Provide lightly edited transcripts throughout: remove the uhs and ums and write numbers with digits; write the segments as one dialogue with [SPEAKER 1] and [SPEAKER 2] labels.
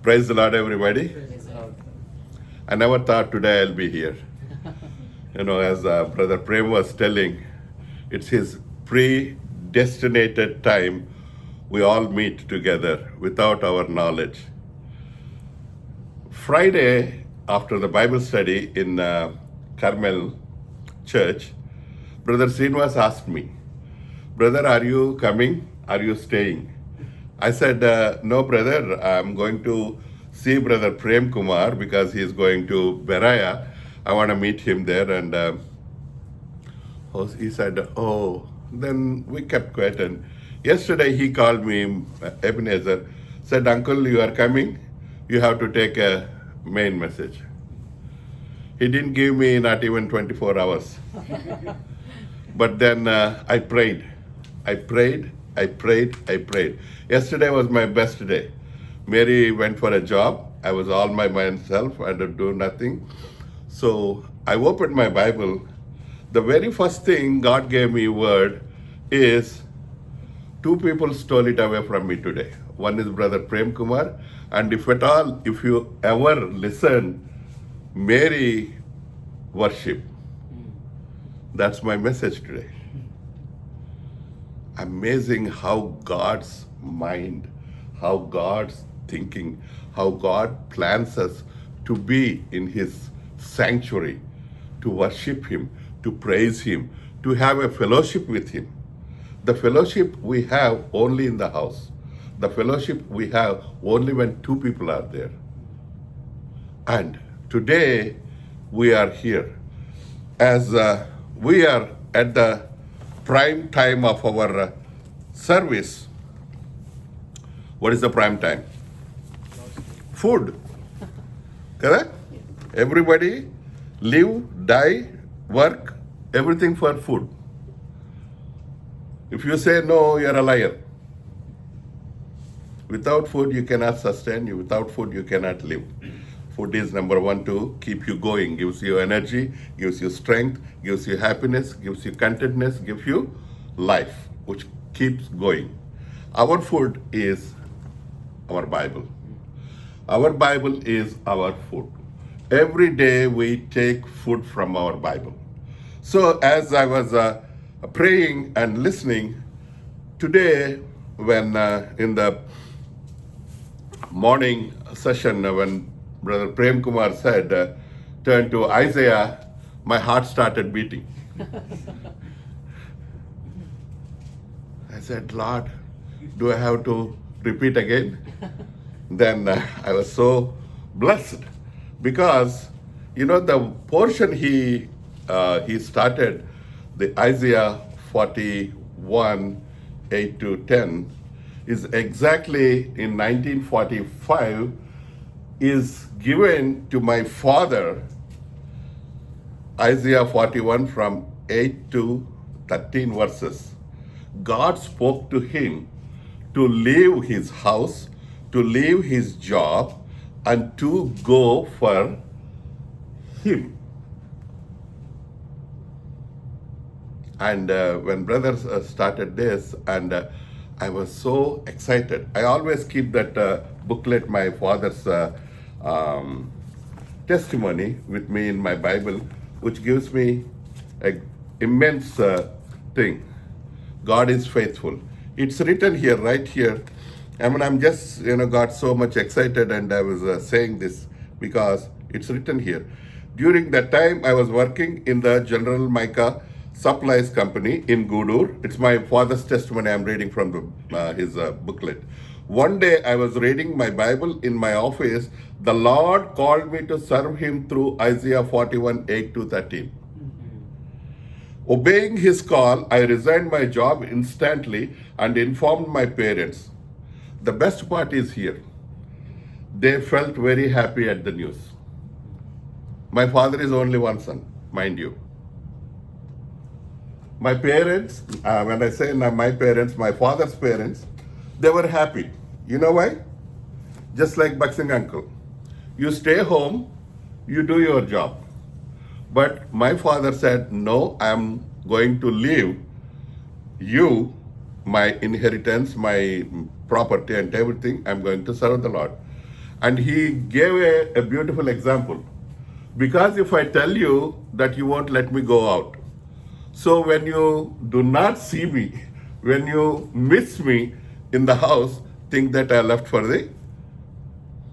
[SPEAKER 1] Praise the Lord, everybody. I never thought today I'll be here. As Brother Prem was telling, it's his predestinated time we all meet together without our knowledge. Friday, after the Bible study in Carmel Church, Brother Srinivas asked me, Brother, are you coming? Are you staying? I said, no, brother, I'm going to see Brother Prem Kumar because he's going to Beraya. I want to meet him there. And he said, oh, then we kept quiet. And yesterday he called me, Ebenezer, said, Uncle, you are coming. You have to take a main message. He didn't give me not even 24 hours. But then I prayed. I prayed. Yesterday was my best day. Mary went for a job. I was all by myself. I did do nothing. So I opened my Bible. The very first thing God gave me word is two people stole it away from me today. One is Brother Prem Kumar, and if you ever listen, Mary worship. That's my message today. Amazing how God's mind, how God's thinking, how God plans us to be in His sanctuary, to worship Him, to praise Him, to have a fellowship with Him. The fellowship we have only in the house. The fellowship we have only when two people are there. And today we are here as we are at the prime time of our service. What is the prime time? Food. Correct? Everybody live, die, work, everything for food. If you say no, you're a liar. Without food, you cannot sustain. Without food, you cannot live. Food is number one to keep you going, gives you energy, gives you strength, gives you happiness, gives you contentness, gives you life, which keeps going. Our food is our Bible. Our Bible is our food. Every day we take food from our Bible. So as I was praying and listening, today when in the morning session when Brother Prem Kumar said, turn to Isaiah, my heart started beating. I said, Lord, do I have to repeat again? Then I was so blessed because, the portion he started, the Isaiah 41, 8 to 10, is exactly in 1945, is given to my father, Isaiah 41 from 8 to 13 verses. God spoke to him to leave his house, to leave his job, and to go for him. And when brothers started this, and I was so excited. I always keep that booklet, my father's testimony with me in my Bible, which gives me an immense thing. God is faithful. It's written here, right here. I'm just, got so much excited, and I was saying this because it's written here. During that time, I was working in the General Micah Supplies Company in Gudur. It's my father's testimony. I'm reading from his booklet. One day, I was reading my Bible in my office. The Lord called me to serve Him through Isaiah 41, 8 to 13. Obeying His call, I resigned my job instantly and informed my parents. The best part is here. They felt very happy at the news. My father is only one son, mind you. My parents, when I say my parents, my father's parents, they were happy. You know why? Just like Baksing uncle. You stay home, you do your job. But my father said, no, I'm going to leave you my inheritance, my property and everything. I'm going to serve the Lord. And he gave a beautiful example. Because if I tell you that you won't let me go out, so when you do not see me, when you miss me in the house, think that I left for the.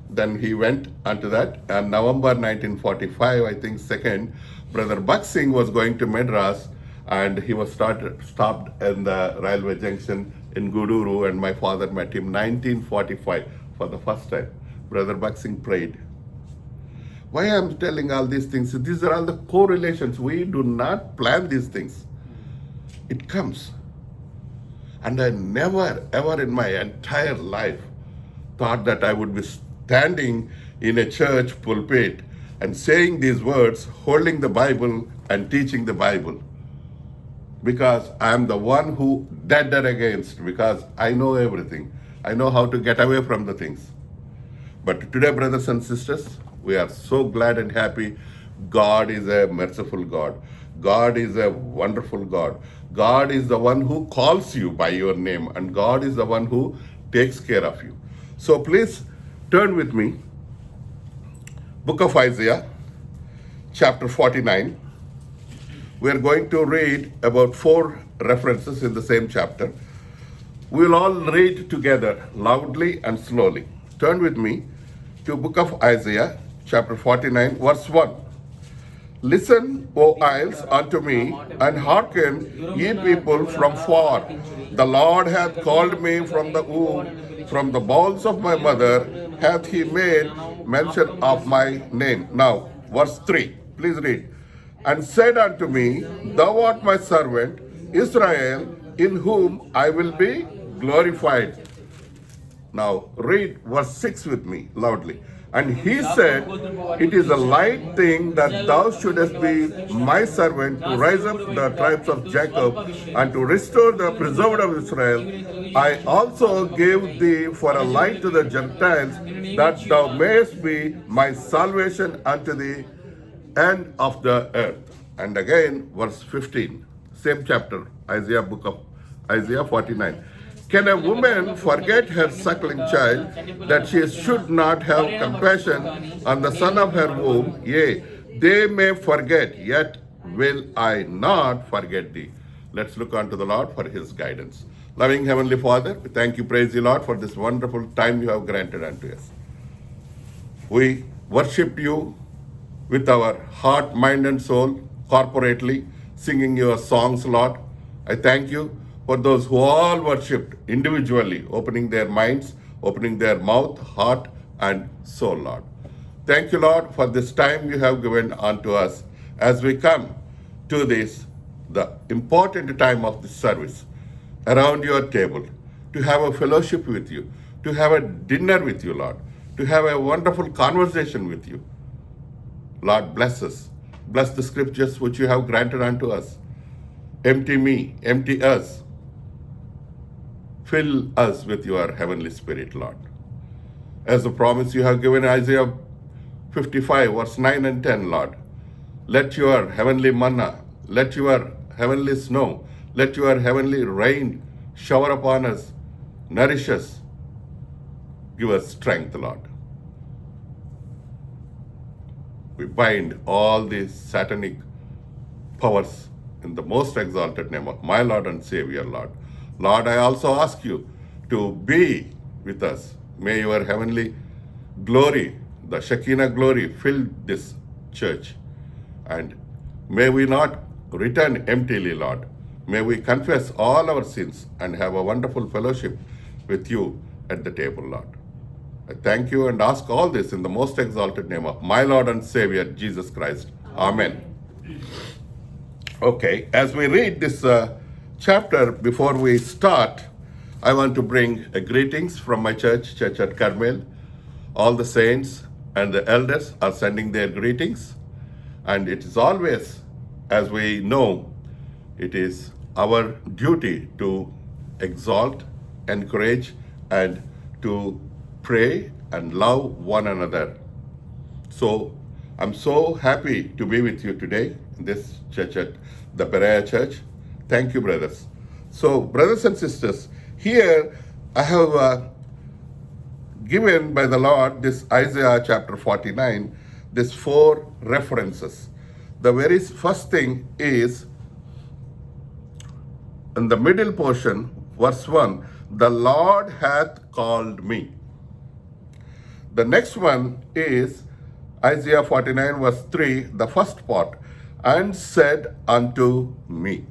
[SPEAKER 1] Then he went onto that. And November 1945, I think, second, Brother Buck Singh was going to Madras, and he was stopped in the railway junction in Guduru, and my father met him 1945 for the first time. Brother Buck Singh prayed. Why I'm telling all these things? These are all the correlations. We do not plan these things. It comes. And I never, ever in my entire life thought that I would be standing in a church pulpit and saying these words, holding the Bible and teaching the Bible. Because I am the one who dead against, because I know everything. I know how to get away from the things. But today, brothers and sisters, we are so glad and happy. God is a merciful God. God is a wonderful God. God is the one who calls you by your name, and God is the one who takes care of you. So please turn with me, book of Isaiah, chapter 49. We are going to read about 4 references in the same chapter. We will all read together loudly and slowly. Turn with me to book of Isaiah, chapter 49, verse 1. Listen, O isles, unto me, and hearken, ye people from far. The Lord hath called me from the womb, from the bowels of my mother hath he made mention of my name. Now, verse 3, please read. And said unto me, Thou art my servant, Israel, in whom I will be glorified. Now, read verse 6 with me loudly. And he said, It is a light thing that thou shouldest be my servant to rise up the tribes of Jacob and to restore the preserved of Israel. I also gave thee for a light to the Gentiles, that thou mayest be my salvation unto the end of the earth. And again, verse 15, same chapter, Isaiah, book of Isaiah 49. Can a woman forget her suckling child, that she should not have compassion on the son of her womb? Yea, they may forget, yet will I not forget thee. Let's look unto the Lord for his guidance. Loving Heavenly Father, we thank you, praise you, Lord, for this wonderful time you have granted unto us. We worship you with our heart, mind, and soul, corporately, singing your songs, Lord. I thank you for those who all worshipped individually, opening their minds, opening their mouth, heart, and soul, Lord. Thank you, Lord, for this time you have given unto us as we come to this, the important time of this service, around your table, to have a fellowship with you, to have a dinner with you, Lord, to have a wonderful conversation with you. Lord, bless us. Bless the scriptures which you have granted unto us. Empty me, empty us. Fill us with your heavenly spirit, Lord. As the promise you have given Isaiah 55, verse 9 and 10, Lord. Let your heavenly manna, let your heavenly snow, let your heavenly rain shower upon us, nourish us, give us strength, Lord. We bind all these satanic powers in the most exalted name of my Lord and Savior, Lord. Lord, I also ask you to be with us. May your heavenly glory, the Shekinah glory, fill this church. And may we not return emptily, Lord. May we confess all our sins and have a wonderful fellowship with you at the table, Lord. I thank you and ask all this in the most exalted name of my Lord and Savior, Jesus Christ. Amen. Okay, as we read this chapter, before we start, I want to bring greetings from my church, Church at Carmel. All the saints and the elders are sending their greetings. And it is always, as we know, it is our duty to exalt, encourage, and to pray and love one another. So I'm so happy to be with you today in this church at the Berea Church. Thank you, brothers. So, brothers and sisters, here I have given by the Lord, this Isaiah chapter 49, these four references. The very first thing is in the middle portion, verse 1, the Lord hath called me. The next one is Isaiah 49, verse 3, the first part, and said unto me.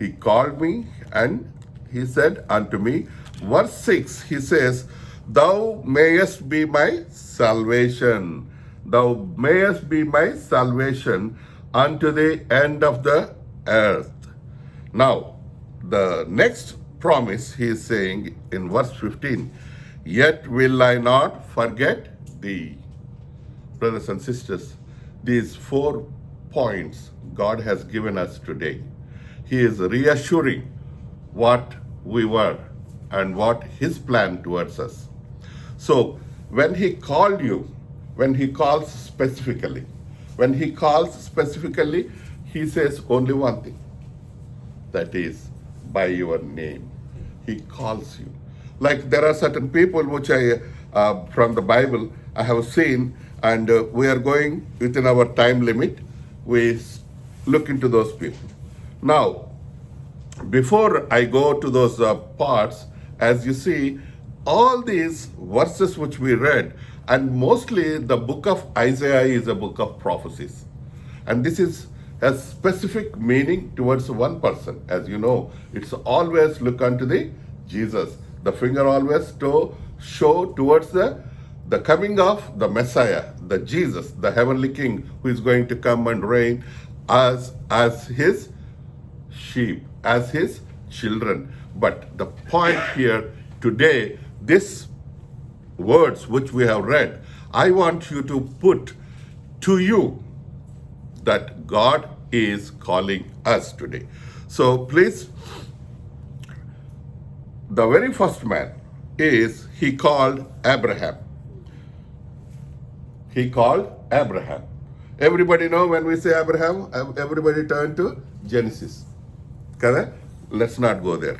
[SPEAKER 1] He called me and he said unto me. Verse 6, he says, thou mayest be my salvation. Thou mayest be my salvation unto the end of the earth. Now, the next promise he is saying in verse 15, yet will I not forget thee. Brothers and sisters, these 4 points God has given us today. He is reassuring what we were and what his plan towards us. So when he called you, when he calls specifically, he says only one thing, that is by your name. He calls you. Like there are certain people which from the Bible, I have seen, and we are going within our time limit. We look into those people. Now, before I go to those parts, as you see, all these verses which we read, and mostly the book of Isaiah is a book of prophecies. And this is a specific meaning towards one person. As you know, it's always look unto the Jesus. The finger always to show towards the coming of the Messiah, the Jesus, the heavenly King who is going to come and reign as his sheep, as his children. But the point here today, this words which we have read, I want you to put to you that God is calling us today. So please, the very first man is, he called Abraham. He called Abraham. Everybody know when we say Abraham, everybody turn to Genesis. Correct? Let's not go there.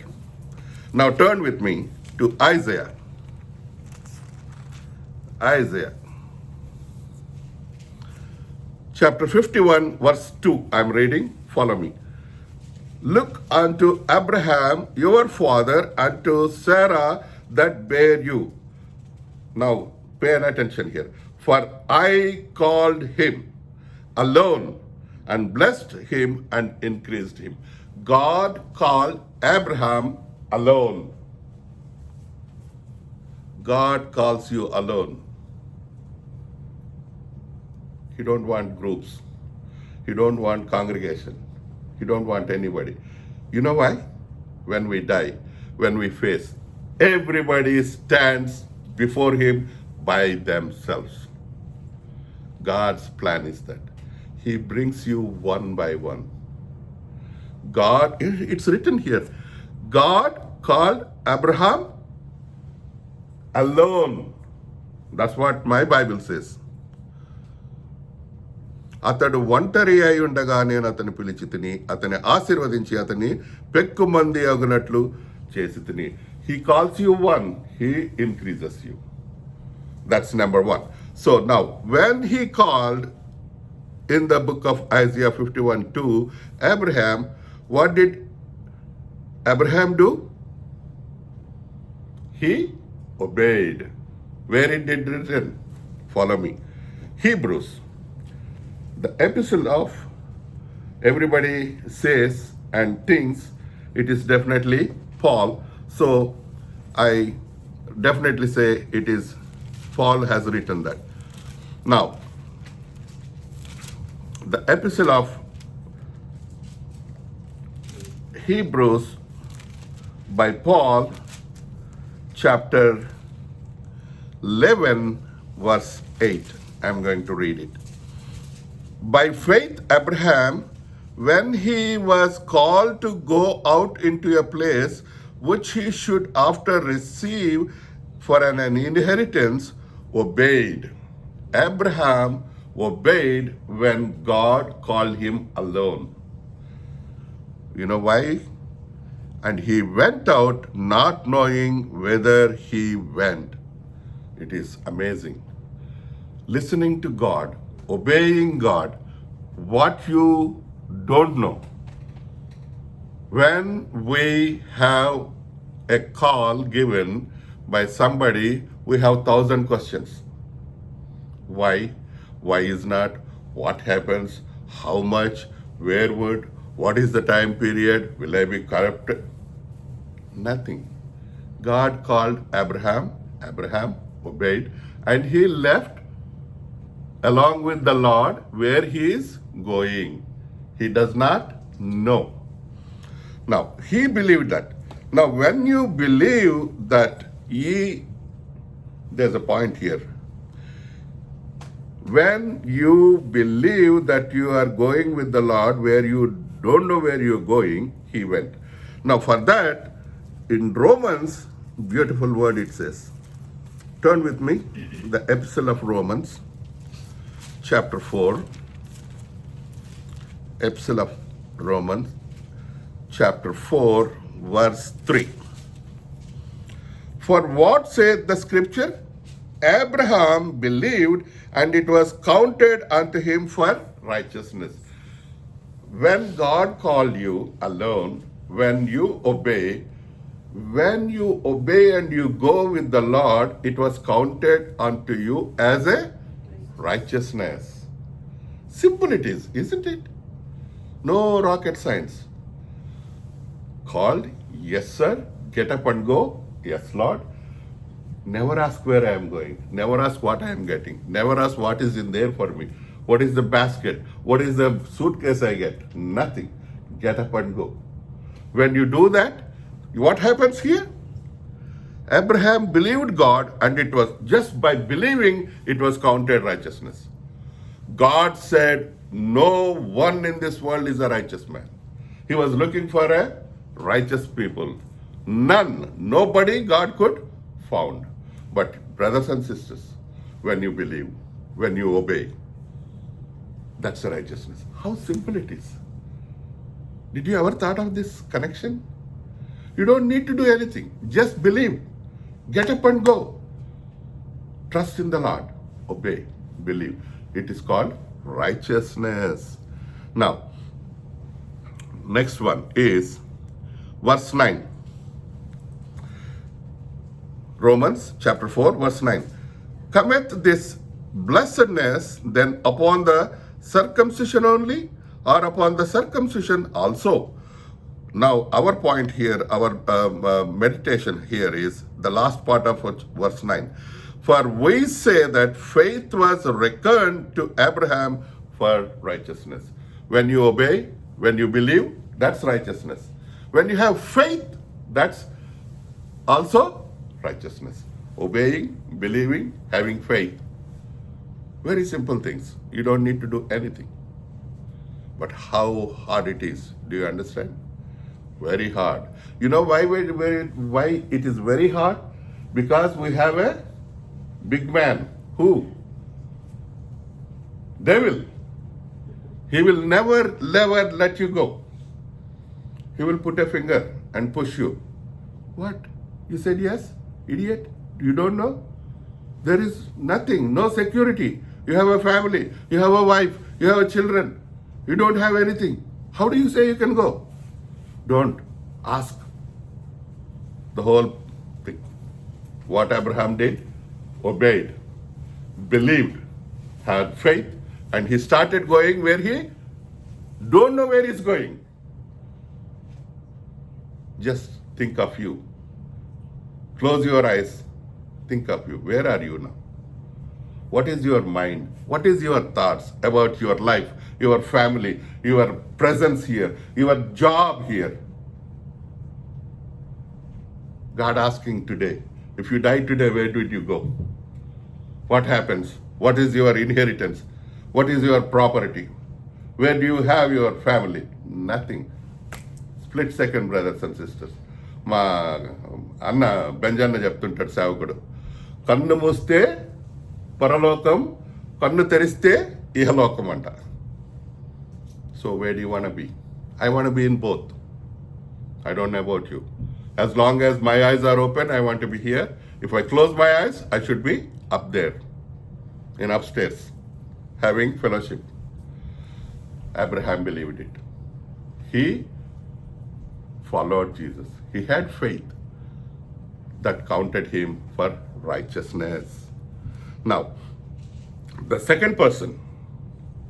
[SPEAKER 1] Now turn with me to Isaiah. Isaiah. Chapter 51, verse 2. I'm reading. Follow me. Look unto Abraham, your father, and to Sarah that bare you. Now, pay attention here. For I called him alone and blessed him and increased him. God called Abraham alone. God calls you alone. He don't want groups. He don't want congregation. He don't want anybody. You know why? When we die, when we face, everybody stands before him by themselves. God's plan is that he brings you one by one. God, it's written here, God called Abraham alone. That's what my Bible says. అతడు ఒంటరి అయి ఉండగా నేను అతన్ని పిలిచి తిని అతన్ని ఆశీర్వదించి అతన్ని పెక్కుమంది అగునట్లు చేసి తిని. He calls you one, he increases you. That's number one. So now, when he called in the book of Isaiah 51:2, Abraham, what did Abraham do? He obeyed. Where it did written? Follow me. Hebrews. The epistle of everybody says and thinks it is definitely Paul. So I definitely say it is Paul has written that. Now, the epistle of Hebrews by Paul, chapter 11, verse 8. I'm going to read it. By faith, Abraham, when he was called to go out into a place which he should after receive for an inheritance, obeyed. Abraham obeyed when God called him alone. You know why? And he went out not knowing whither he went. It is amazing. Listening to God, obeying God, what you don't know. When we have a call given by somebody, we have 1,000 questions. Why? Why is not? What happens? How much? Where would? What is the time period? Will I be corrupted? Nothing. God called Abraham. Abraham obeyed, and he left along with the Lord where he is going. He does not know. Now, he believed that. Now, when you believe that there's a point here. When you believe that you are going with the Lord where you don't know where you're going, he went. Now, for that, in Romans, beautiful word it says. Turn with me, the Epistle of Romans, chapter 4. Epistle of Romans, chapter 4, verse 3. For what saith the scripture? Abraham believed, and it was counted unto him for righteousness. When God called you alone, when you obey and you go with the Lord, it was counted unto you as a righteousness. Simple it is, isn't it? No rocket science. Called, yes sir, get up and go, yes Lord. Never ask where I am going. Never ask what I am getting. Never ask what is in there for me. What is the basket? What is the suitcase I get? Nothing. Get up and go. When you do that, what happens here? Abraham believed God, and it was just by believing it was counted righteousness. God said, no one in this world is a righteous man. He was looking for a righteous people. None. Nobody God could found. But brothers and sisters, when you believe, when you obey, that's the righteousness. How simple it is. Did you ever thought of this connection? You don't need to do anything. Just believe. Get up and go. Trust in the Lord. Obey. Believe. It is called righteousness. Now, next one is verse 9. Romans chapter 4, verse 9. Cometh this blessedness then upon the circumcision only, or upon the circumcision also? Now, our point here, our meditation here is the last part of verse 9. For we say that faith was reckoned to Abraham for righteousness. When you obey, when you believe, that's righteousness. When you have faith, that's also righteousness. Obeying, believing, having faith. Very simple things. You don't need to do anything. But how hard it is. Do you understand? Very hard. You know why it is very hard? Because we have a big man. Who? Devil. He will never let you go. He will put a finger and push you. What? You said yes? Idiot? You don't know? There is nothing, no security. You have a family, you have a wife, you have children. You don't have anything. How do you say you can go? Don't. Ask. The whole thing. What Abraham did? Obeyed, believed, had faith, and he started going where he don't know where he's going. Just think of you. Close your eyes. Think of you. Where are you now? What is your mind? What is your thoughts about your life, your family, your presence here, your job here? God asking today, if you die today, where did you go? What happens? What is your inheritance? What is your property? Where do you have your family? Nothing. Split second, brothers and sisters. మా అన్న బెంజన్న చెప్తుంటాడు సేవకుడు, కన్ను మూస్తే పరలోకం, కన్ను తెరిస్తే ఇహలోకం అంట. So where do you want to be? I want to be in both. I don't know about you. As long as my eyes are open, I want to be here. If I close my eyes, I should be up there, in upstairs, having fellowship. Abraham believed it. He followed Jesus. He had faith that counted him for righteousness. Now, the second person,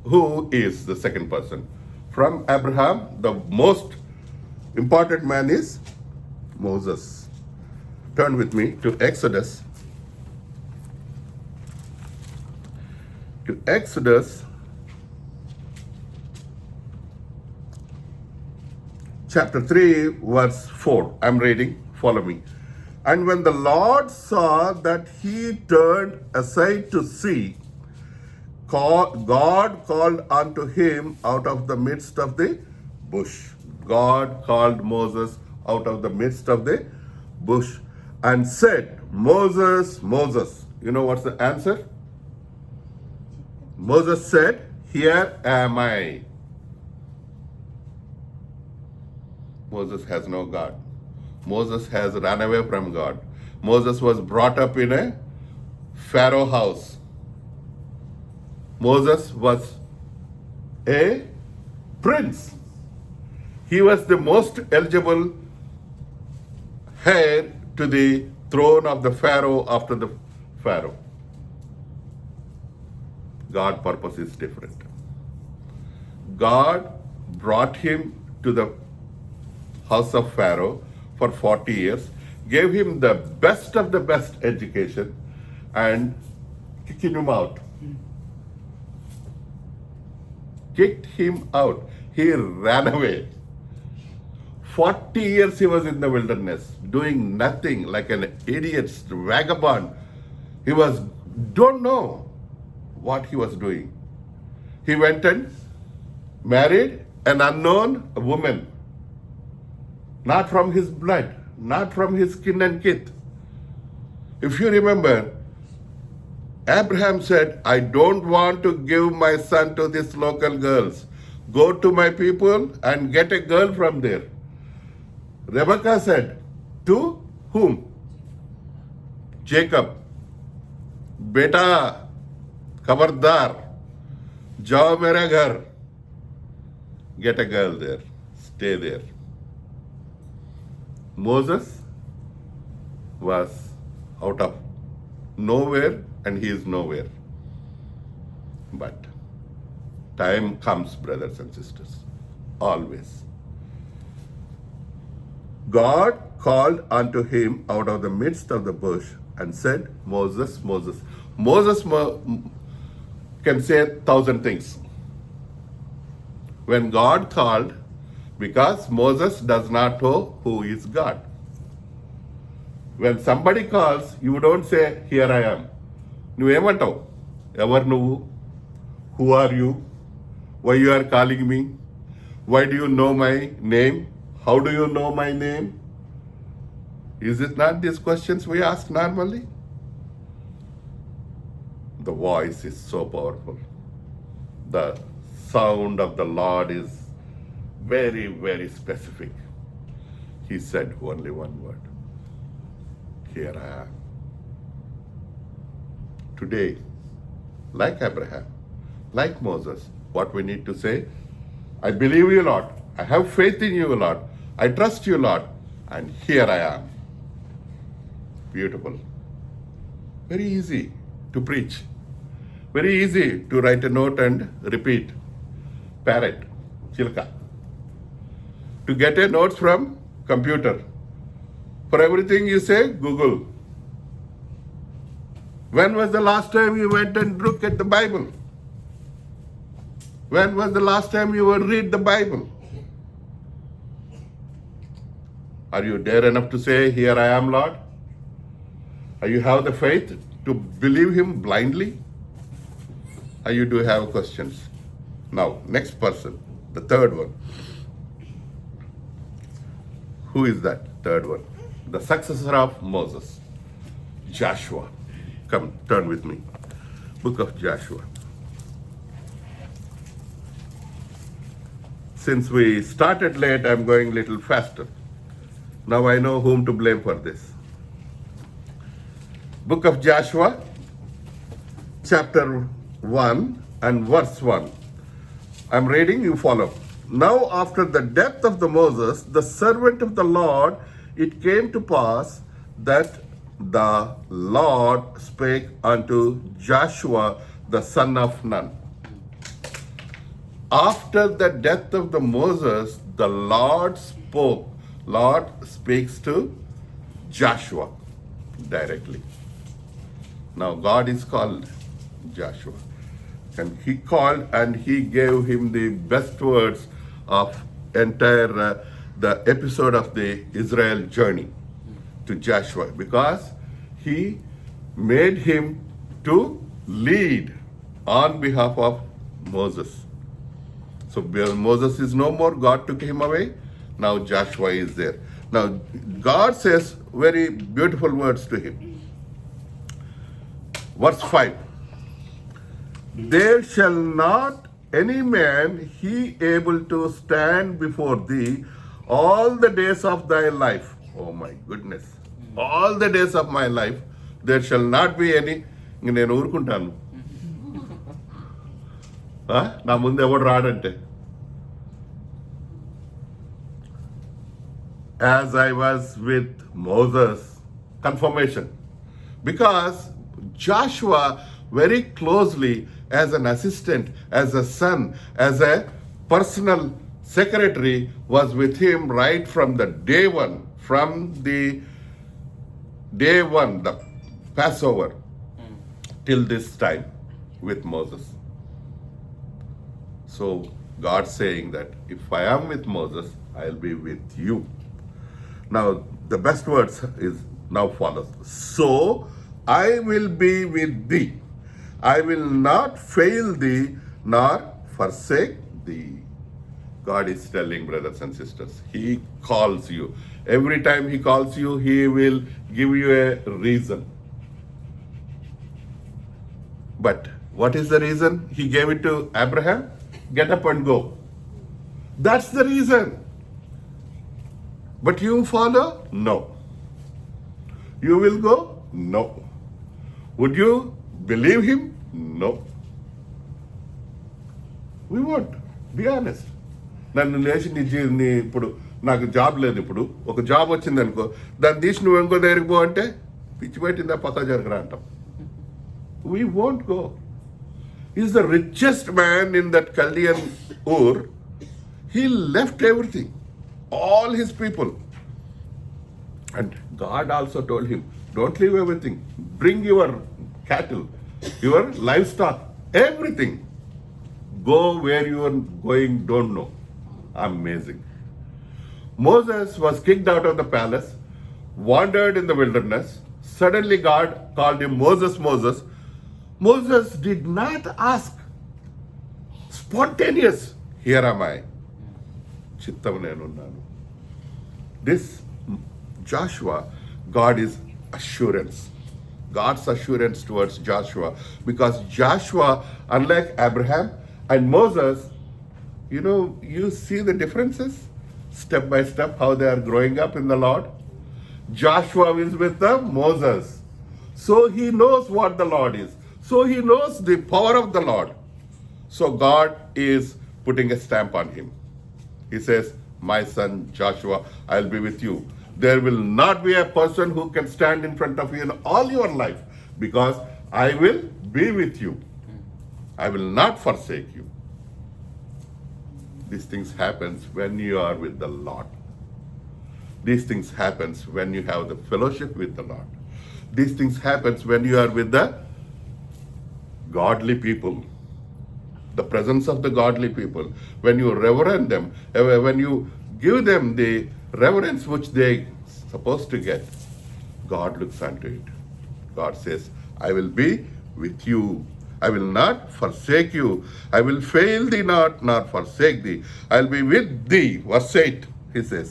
[SPEAKER 1] who is the second person? From Abraham, the most important man is Moses. Turn with me to Exodus. To Exodus chapter 3, verse 4. I'm reading. Follow me. And when the Lord saw that he turned aside to see, God called unto him out of the midst of the bush. God called Moses out of the midst of the bush and said, Moses, Moses. You know what's the answer? Moses said, Here am I. Moses has no God. Moses has run away from God. Moses was brought up in a Pharaoh house. Moses was a prince. He was the most eligible heir to the throne of the Pharaoh after the Pharaoh. God's purpose is different. God brought him to the house of Pharaoh for 40 years, gave him the best of the best education, and kicked him out. Kicked him out. He ran away. 40 years he was in the wilderness, doing nothing, like an idiot, vagabond. He don't know what he was doing. He went and married an unknown woman, not from his blood, not from his kin and kith. If you remember, Abraham said, I don't want to give my son to these local girls. Go to my people and get a girl from there. Rebecca said, to whom? Jacob. Beta, Kabardar, jao mera ghar. Get a girl there. Stay there. Moses was out of nowhere and he is nowhere. But time comes, brothers and sisters, always. God called unto him out of the midst of the bush and said, Moses, Moses. Moses can say 1,000 things. When God called, because Moses does not know who is God. When somebody calls, you don't say, here I am. నువ్వేమంటావు? ఎవరు నువ్వు? Who are you? Why you are calling me? Why do you know my name? How do you know my name? Is it not these questions we ask normally? The voice is so powerful. The sound of the Lord is very, very specific. He said only one word. Here I am. Today, like Abraham, like Moses, what we need to say, I believe you, Lord. I have faith in you, Lord. I trust you, Lord. And here I am. Beautiful. Very easy to preach. Very easy to write a note and repeat. Parrot, chilka. To get a notes from computer. For everything you say, Google. When was the last time you went and looked at the Bible? When was the last time you would read the Bible? Are you dare enough to say, here I am, Lord? Are you have the faith to believe him blindly? Or you do have questions? Now, next person, the third one. Who is that third one? The successor of Moses, Joshua. Come, turn with me. Book of Joshua. Since we started late, I'm going a little faster. Now I know whom to blame for this. Book of Joshua, chapter 1 and verse 1. I'm reading, you follow. Now, after the death of the Moses, the servant of the Lord, it came to pass that the Lord spake unto Joshua, the son of Nun. After the death of the Moses, the Lord spoke. Lord speaks to Joshua directly. Now God is called Joshua. And he called and he gave him the best words of entire the episode of the Israel journey to Joshua, because he made him to lead on behalf of Moses. So Moses is no more, God took him away. Now Joshua is there. Now God says very beautiful words to him. Verse 5. There shall not any man he able to stand before thee all the days of thy life. Oh my goodness. All the days of my life, there shall not be any. నేను ఊరుకుంటాను. నా ముందు ఎవడు రాడంటే. As I was with Moses, confirmation. Because Joshua very closely as an assistant, as a son, as a personal secretary was with him right from the day one, the Passover, till this time with Moses. So God saying that if I am with Moses, I'll be with you. Now the best words is now follows. So I will be with thee. I will not fail thee nor forsake thee. God is telling, brothers and sisters, he calls you. Every time he calls you, he will give you a reason. But what is the reason? He gave it to Abraham. Get up and go. That's the reason. But you follow? No. You will go? No. Would you believe him? No. We won't. Be honest. నన్ను లేచి నీ ఇప్పుడు నాకు job లేదు, ఇప్పుడు ఒక job వచ్చింది అనుకో, దాన్ని తీసి నువ్వు ఇంకో దగ్గరికి పో అంటే పిచ్చి పెట్టిందా పక్క జరగరా అంటాం. We won't go. He's the richest man in that Chaldean Ur. He left everything, all his people. And God also told him, don't leave everything. Bring your cattle, your livestock, everything. Go where you are going, don't know. Amazing. Moses was kicked out of the palace, wandered in the wilderness. Suddenly God called him Moses, Moses. Moses did not ask. Spontaneous. Here am I. Chittam nenunnanu. This Joshua, God is assurance. God's assurance towards Joshua. Because Joshua, unlike Abraham and Moses, you see the differences step by step, how they are growing up in the Lord. Joshua is with Moses. So he knows what the Lord is. So he knows the power of the Lord. So God is putting a stamp on him. He says, my son Joshua, I'll be with you. There will not be a person who can stand in front of you in all your life, because I will be with you. I will not forsake you. These things happens when you are with the Lord. These things happens when you have the fellowship with the Lord. These things happens when you are with the godly people. The presence of the godly people. When you reverend them, when you give them the reverence which they supposed to get, God looks unto it. God says, I will be with you. I will not forsake you. I will fail thee not, nor forsake thee. I'll be with thee. Verse 8, he says.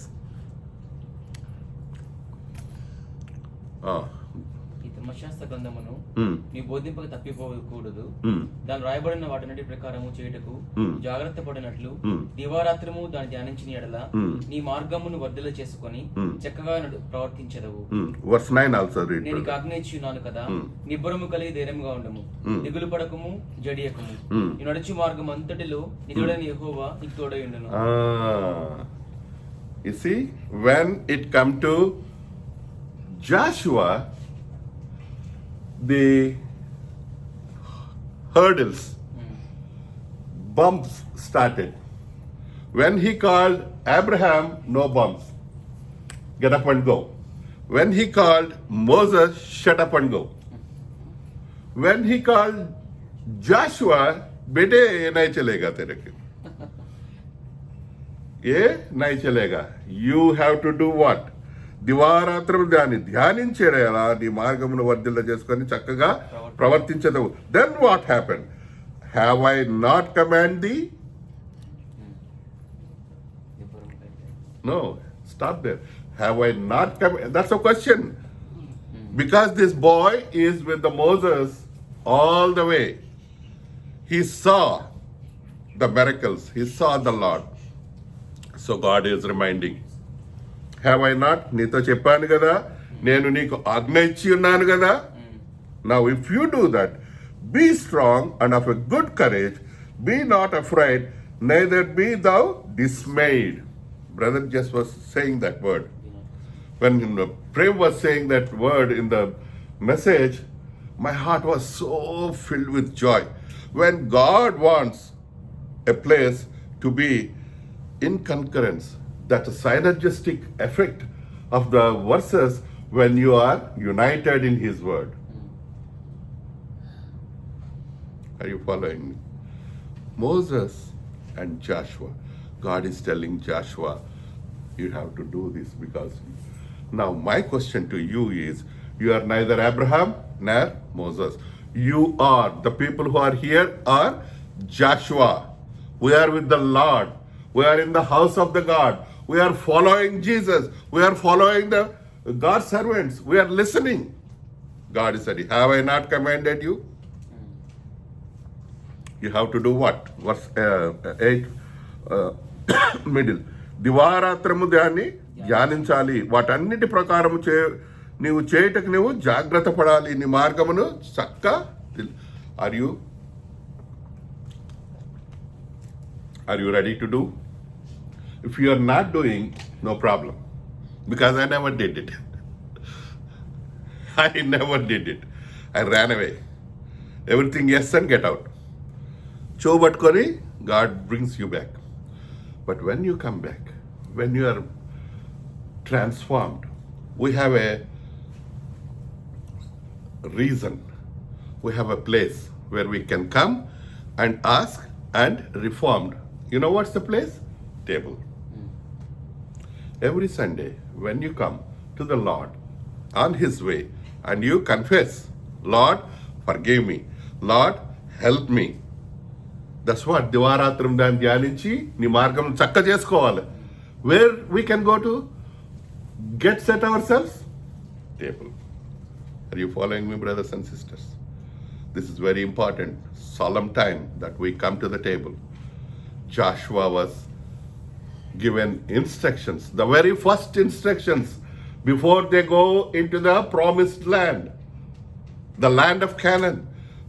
[SPEAKER 2] ಈ ಧರ್ಮಶಾಸ್ತ್ರ గ్రంథమును
[SPEAKER 1] Hmm.
[SPEAKER 2] నీ బోధింపక తప్పిపోకూడదు.
[SPEAKER 1] Hmm.
[SPEAKER 2] దాని రాయబడిన వాటినటి ప్రకారము చేయుటకు జాగ్రత్త పడినట్లు దివారాత్రము దాన్ని ధ్యానించిన ఎడల నీ మార్గమును వర్ధల చేసుకొని చక్కగా ప్రవర్తించదవు.
[SPEAKER 1] Verse 9 also read.
[SPEAKER 2] నేను
[SPEAKER 1] brother.
[SPEAKER 2] ఆజ్ఞయించున్నాను కదా, నిబ్బరము కలిగి ధైర్యముగా ఉండము, దిగులు పడకము, జడియకము. నీ నడుచు మార్గం అంతటిలో నిజుడైన యెహోవా నీకు తోడై ఉండును.
[SPEAKER 1] You see, when it come to Joshua, the hurdles, bumps started. When he called Abraham, no bumps. Get up and go. When he called Moses, shut up and go. When he called Joshua, बेटे ये नहीं चलेगा तेरे के, ये नहीं चलेगा. You have to do what? దివారాత్రము దాన్ని ధ్యానించేలా నీ మార్గమును వర్ధిల్ల చేసుకొని చక్కగా ప్రవర్తించదవు. Then what happen? Have I not command the? No, stop there. Have I not come? That's a question. Because this boy is with the Moses all the way. He saw the miracles. He saw the Lord. So God is reminding. Have I not? నీతో చెప్పాను కదా, నేను నీకు ఆజ్ఞ ఇచ్చి ఉన్నాను కదా. Now if you do that, be strong and of a good courage. Be not afraid, neither be thou dismayed. Brother just was saying that word. When Prem was saying that word in the message, my heart was so filled with joy. When God wants a place to be in concurrence, that synergistic effect of the verses when you are united in His word. Are you following me? Moses and Joshua. God is telling Joshua, you have to do this because. Now my question to you is, you are neither Abraham nor Moses. You are, the people who are here are Joshua. We are with the Lord. We are in the house of the God. We are following Jesus. We are following the God's servants. We are listening. God is saying, have I not commanded you? You have to do what? Verse 8, middle. దివారాత్రము దాన్ని ధ్యానించాలి, వాటన్నిటి ప్రకారము నీవు చేయుటకు నీవు జాగ్రత్త పడాలి, నీ మార్గమును చక్క. Are you ready to do? If you are not doing, no problem. Because I never did it. I never did it. I ran away. Everything yes and get out. Chobatkori, God brings you back. But when you come back, when you are transformed, we have a reason. We have a place where we can come and ask and reformed. You know what's the place? Table. Every Sunday, when you come to the Lord on His way and you confess, Lord, forgive me. Lord, help me. That's what దివారాత్రం దాన్ని ధ్యానించి నీ మార్గం చక్క చేసుకోవాలి. Where we can go to get set ourselves? Table. Are you following me, brothers and sisters? This is very important, solemn time that we come to the table. Joshua was given instructions, the very first instructions before they go into the promised land, the land of Canaan.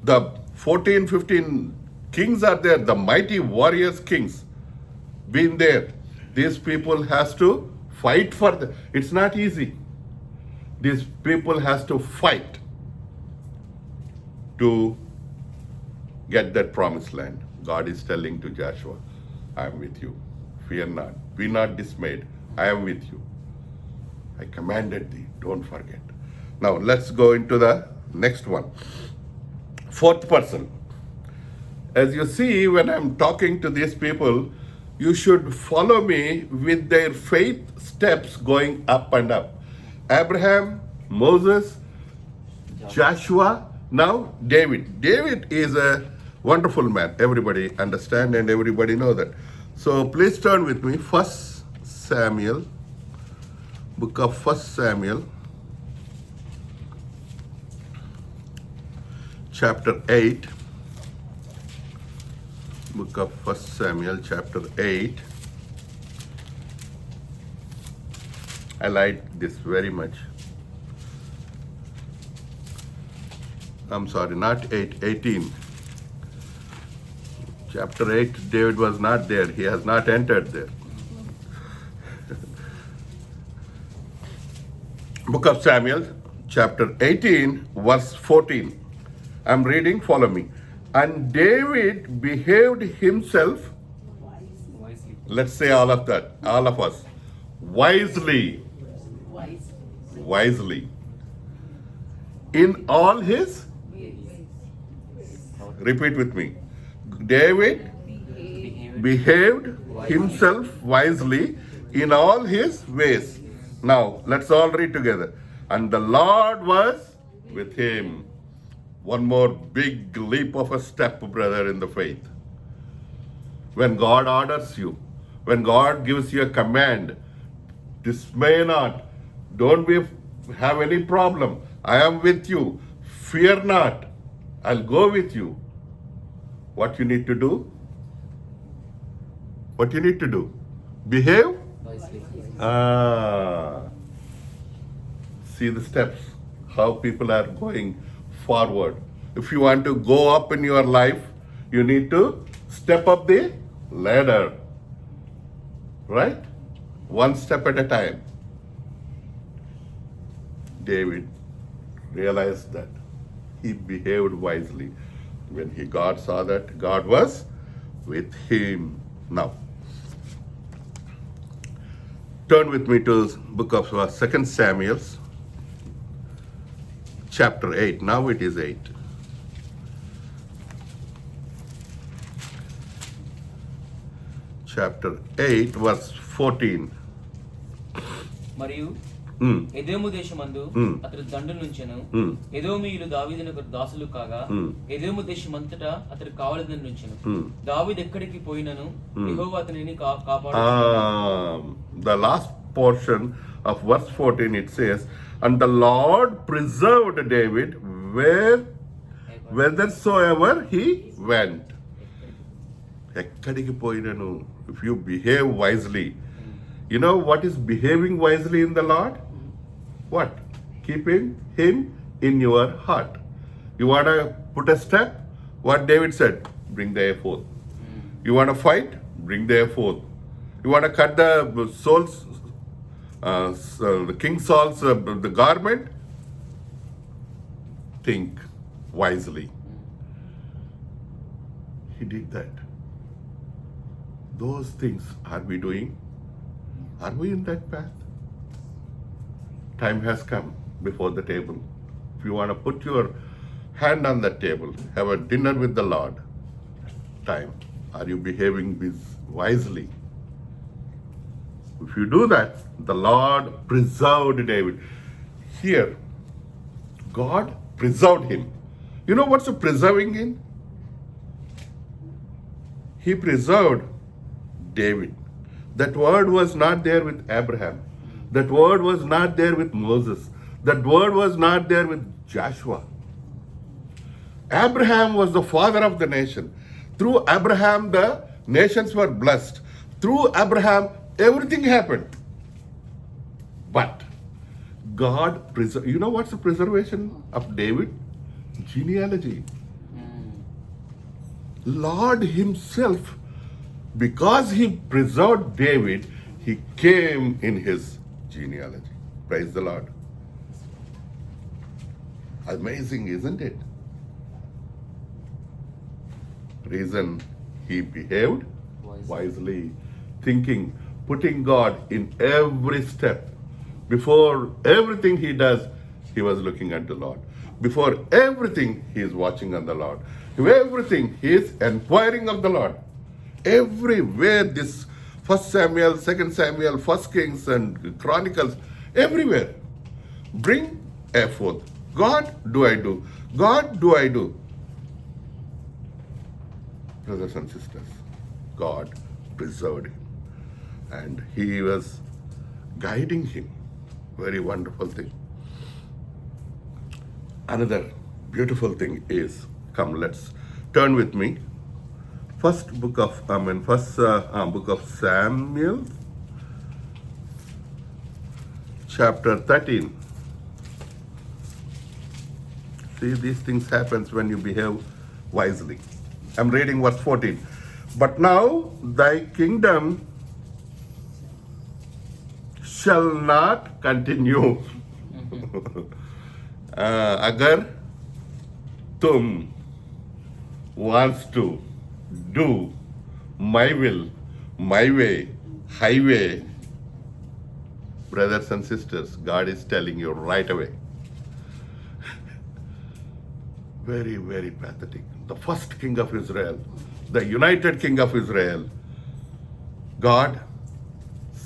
[SPEAKER 1] The 14, 15 kings are there, the mighty warriors kings been there. These people has to fight for the, it's not easy. These people has to fight to get that promised land. God is telling to Joshua, I am with you. Fear not. Be not dismayed. I am with you. I commanded thee. Don't forget. Now let's go into the next one. Fourth person. As you see, when I'm talking to these people, you should follow me with their faith steps going up and up. Abraham, Moses, Joshua, now David. David is a wonderful man. Everybody understand and everybody know that. So please turn with me, 1 Samuel, book of 1 Samuel. chapter 8. Book of 1 Samuel, chapter 8. I like this very much. I'm sorry, not 8, 18. Chapter 8, David was not there. He has not entered there. Book of Samuel, chapter 18, verse 14. I'm reading, follow me. And David behaved himself,
[SPEAKER 2] wisely.
[SPEAKER 1] let's say all of that, all of us, wisely, wisely, in all his, repeat with me. David behaved himself wisely in all his ways. Now, let's all read together. And the Lord was with him. One more big leap of a step, brother, in the faith. When God orders you, when God gives you a command, dismay not. Don't have any problem. I am with you. Fear not. I'll go with you. What you need to do? What you need to do? Behave?
[SPEAKER 2] Wisely.
[SPEAKER 1] See the steps, how people are going forward. If you want to go up in your life, you need to step up the ladder. Right? One step at a time. David realized that. He behaved wisely. When God saw that, God was with him. Now, turn with me to book of 2 Samuel, chapter 8. Now it is 8. Chapter 8, verse 14.
[SPEAKER 2] మరియు
[SPEAKER 1] Mm.
[SPEAKER 2] ఎదోము దేశమందు అతడు దండు నుంచెను. ఎదోమీయులు దావీదునకు దాసులు కాగా ఎదోము దేశమంతటా అతడు కావలిదని నుంచెను. దావీదు ఎక్కడికి పోయినను యెహోవా అతనిని కాపాడు.
[SPEAKER 1] The last portion of verse 14 it says, and the Lord preserved David whithersoever he went. ఎక్కడికి పోయినను. If you behave wisely. You know what is behaving wisely in the Lord? What? Keeping him in your heart. You want to put a step? What David said, bring the ephod. You want to fight? Bring the ephod. You want to cut the the King Saul's the garment? Think wisely. He did that. Those things are we doing? Are we in that path? Time has come before the table. If you want to put your hand on that table, have a dinner with the Lord, time. Are you behaving wisely? If you do that, the Lord preserved David. Here, God preserved him. You know what's the preserving in? He preserved David. That word was not there with Abraham. That word was not there with Moses. That word was not there with Joshua. Abraham was the father of the nation. Through Abraham, the nations were blessed. Through Abraham, everything happened. But God preserved. You know what's the preservation of David? Genealogy. Lord himself, because he preserved David, he came in his genealogy. Praise the Lord. Amazing, isn't it? Reason he behaved wisely, thinking, putting God in every step. Before everything he does, he was looking at the Lord. Before everything, he is watching on the Lord. Everything, he is inquiring of the Lord. Everywhere, this 1 Samuel, 2 Samuel, 1 Kings and Chronicles, everywhere. Bring a forth. God, do I do? God, do I do? Brothers and sisters, God preserved him. And he was guiding him. Very wonderful thing. Another beautiful thing is, come, let's turn with me. First book of Samuel, chapter 13. See, these things happens when you behave wisely. I'm reading verse 14. But now thy kingdom shall not continue. अगर तुम wants to do my will, my way, highway, brothers and sisters, God is telling you right away. Very, very pathetic. The first king of Israel, the united king of Israel, God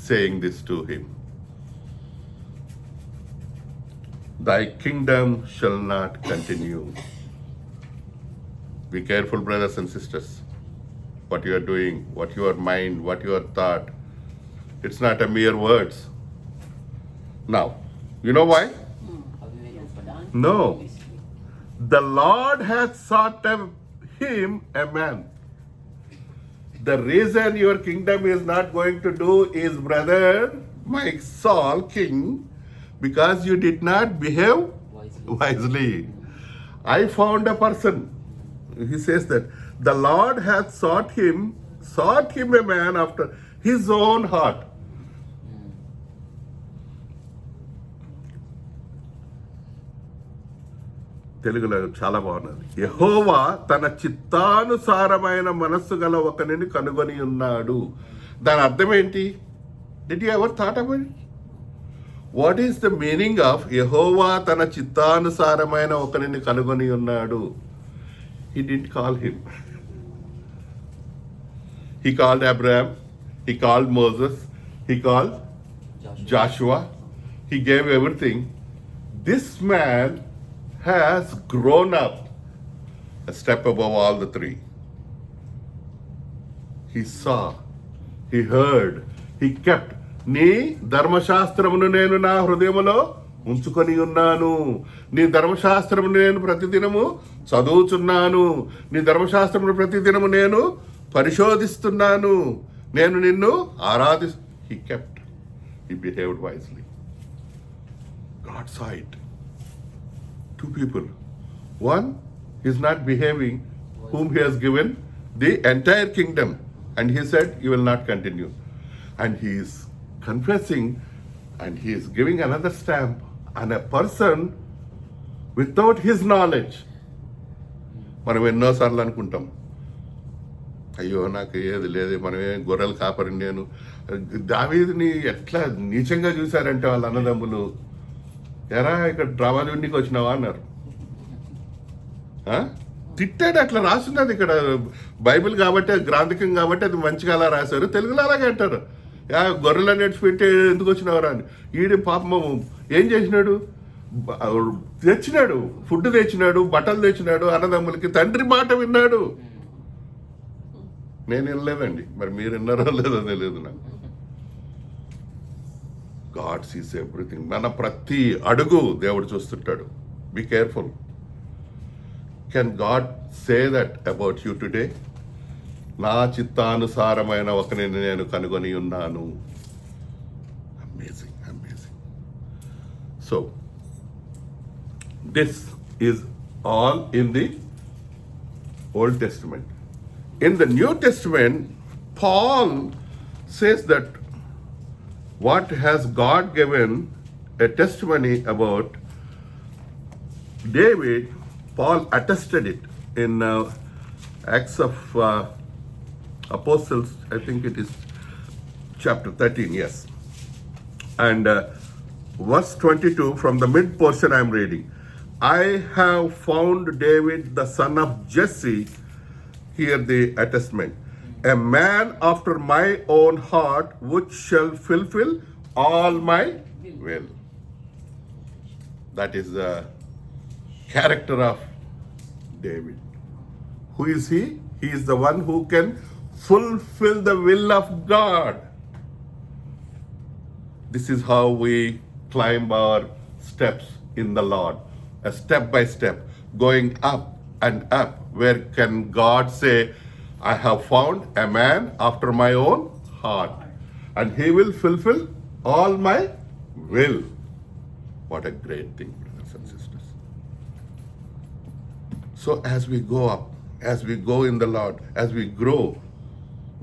[SPEAKER 1] saying this to him. Thy kingdom shall not continue. Be careful, brothers and sisters, what you are doing, what your mind, what your thought. It's not a mere words. Now, you know why? No. The Lord hath sought him a man. The reason your kingdom is not going to do is, brother, my Saul, king, because you did not behave wisely. I found a person. He says that the Lord hath sought him a man after his own heart. తెలుగులో చాలా బాగున్నది. యెహోవా తన చిత్తానుసారమైన మనస్సు గల ఒకనిని కనుగొని ఉన్నాడు. దాని అర్థం ఏంటి? Did you ever thought about it? What is the meaning of యెహోవా తన చిత్తానుసారమైన ఒకనిని కనుగొని ఉన్నాడు? He didn't call him. He called Abraham. He called Moses. He called Joshua. He gave everything. This man has grown up a step above all the three. He saw, he heard, he kept. నీ ధర్మశాస్త్రమును నేను నా హృదయములో ఉంచుకొని ఉన్నాను. నీ ధర్మశాస్త్రమును నేను ప్రతిదినము చదువుచున్నాను. నీ ధర్మశాస్త్రమును ప్రతిదినము నేను పరిశోధిస్తున్నాను. నేను నిన్ను He kept. He behaved wisely. God saw it. Two people. One is not behaving, whom he has given the entire kingdom, and he said, you will not continue. And he is confessing, and he is giving another stamp on a person without his knowledge. మనం ఎన్నోసార్లు అనుకుంటాం, అయ్యో నాకు ఏది లేదు, మనమేం గొర్రెలు కాపరి. నేను దావీదుని ఎట్లా నీచంగా చూశారంటే వాళ్ళ అన్నదమ్ములు, ఎరా ఇక్కడ డ్రామా చూడడానికి వచ్చినావా అన్నారు. తిట్టాడు. అట్లా రాస్తున్నది ఇక్కడ బైబిల్ కాబట్టి, గ్రాంథికం కాబట్టి అది మంచిగా అలా రాశారు. తెలుగులో అలాగే అంటారు, గొర్రెలు నేర్చిపెట్టి ఎందుకు వచ్చినావరా అని. ఈడు పాపము ఏం చేసినాడు? తెచ్చినాడు, ఫుడ్ తెచ్చినాడు, బట్టలు తెచ్చినాడు, అన్నదమ్ములకి తండ్రి మాట విన్నాడు. నేను వినలేదండి, మరి మీరు విన్నారో లేదో తెలియదు నాకు. God sees everything. మన ప్రతి అడుగు దేవుడు చూస్తుంటాడు. Be careful. Can God say that about you today? నా చిత్తానుసారమైన ఒకరిని నేను కనుగొని ఉన్నాను. Amazing, amazing. So this is all in the Old Testament. In the New Testament, Paul says that what has God given a testimony about David, Paul attested it in Acts of Apostles, I think it is chapter 13, yes. And verse 22, from the mid portion I am reading. I have found David, the son of Jesse, hear the attestment, a man after my own heart, which shall fulfill all my will. That is the character of David. Who is he? He is the one who can fulfill the will of God. This is how we climb our steps in the Lord, a step by step. going up and up. Where can God say, I have found a man after my own heart, and he will fulfill all my will? What a great thing, brothers and sisters. So as we go up, as we go in the Lord, as we grow,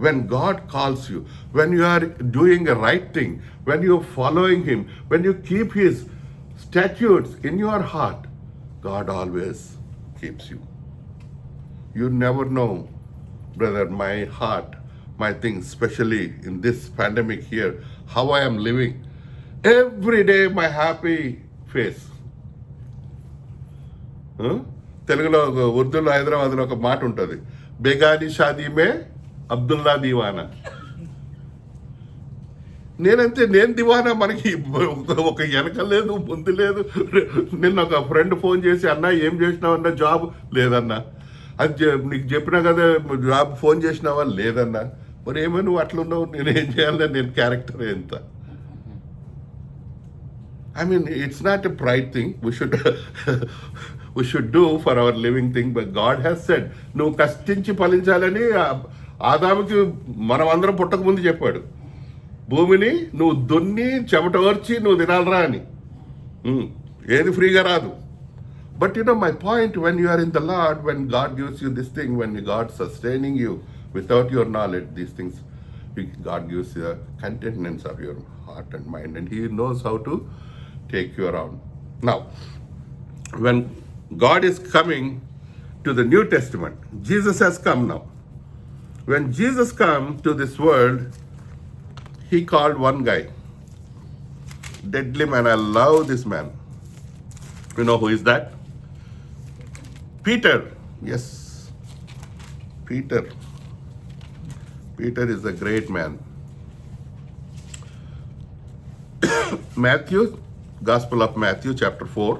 [SPEAKER 1] when God calls you, when you are doing a right thing, when you are following Him, when you keep His statutes in your heart, God always keeps you. You never know, brother, my heart, my things, especially in this pandemic here, how I am living. Every day my happy face. తెలుగులో ఉర్దూలో హైదరాబాద్లో ఒక మాట ఉంటుంది, బేగాని షాదీ మే అబ్దుల్లా దివానా. నేను దివానా, మనకి ఒక వెనక లేదు, ముందు లేదు. నిన్న ఒక ఫ్రెండ్ ఫోన్ చేసి, అన్నా ఏం చేసినావు అన్నా, జాబ్ లేదన్నా. అది నీకు చెప్పినా కదా జాబ్, ఫోన్ చేసినావా, లేదన్నా. మరి ఏమో నువ్వు అట్లున్నావు, నేను ఏం చేయాలి, నేను క్యారెక్టర్ ఎంత. I mean, it's not a pride thing. We should do for our living thing, but God has said, నువ్వు కష్టించి ఫలించాలని ఆదాముకి మనం అందరం పుట్టక ముందు చెప్పాడు. భూమిని నువ్వు దున్ని చెమట ఓర్చి నువ్వు తినాలరా అని. ఏది ఫ్రీగా రాదు. But you know my point, when you are in the Lord, when God gives you this thing, when God sustaining you without your knowledge, these things, God gives you the contentness of your heart and mind, and He knows how to take you around. Now, when God is coming to the New Testament, Jesus has come now. When Jesus came to this world, He called one guy, deadly man. I love this man. You know who is that? Peter. Yes, Peter. Peter is a great man. Matthew, Gospel of Matthew, chapter 4.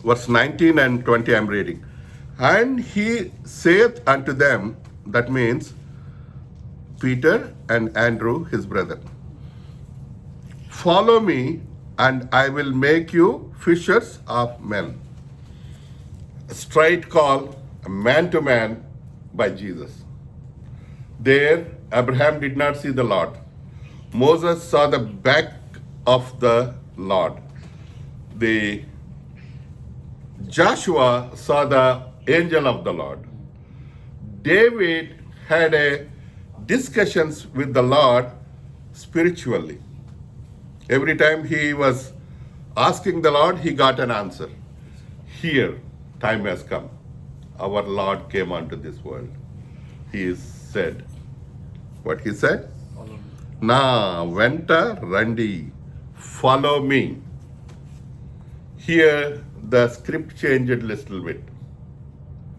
[SPEAKER 1] Verse 19 and 20 I am reading. And he saith unto them, that means Peter and Andrew, his brother, follow me, and I will make you fishers of men. A straight call, a man to man by Jesus. There, Abraham did not see the Lord. Moses saw the back of the Lord. Joshua saw the angel of the Lord. David had a discussions with the Lord spiritually. Every time he was asking the Lord, he got an answer. Here, time has come. Our Lord came onto this world. He said, what he said? Na venta randi, follow me. Here the script changed a little bit.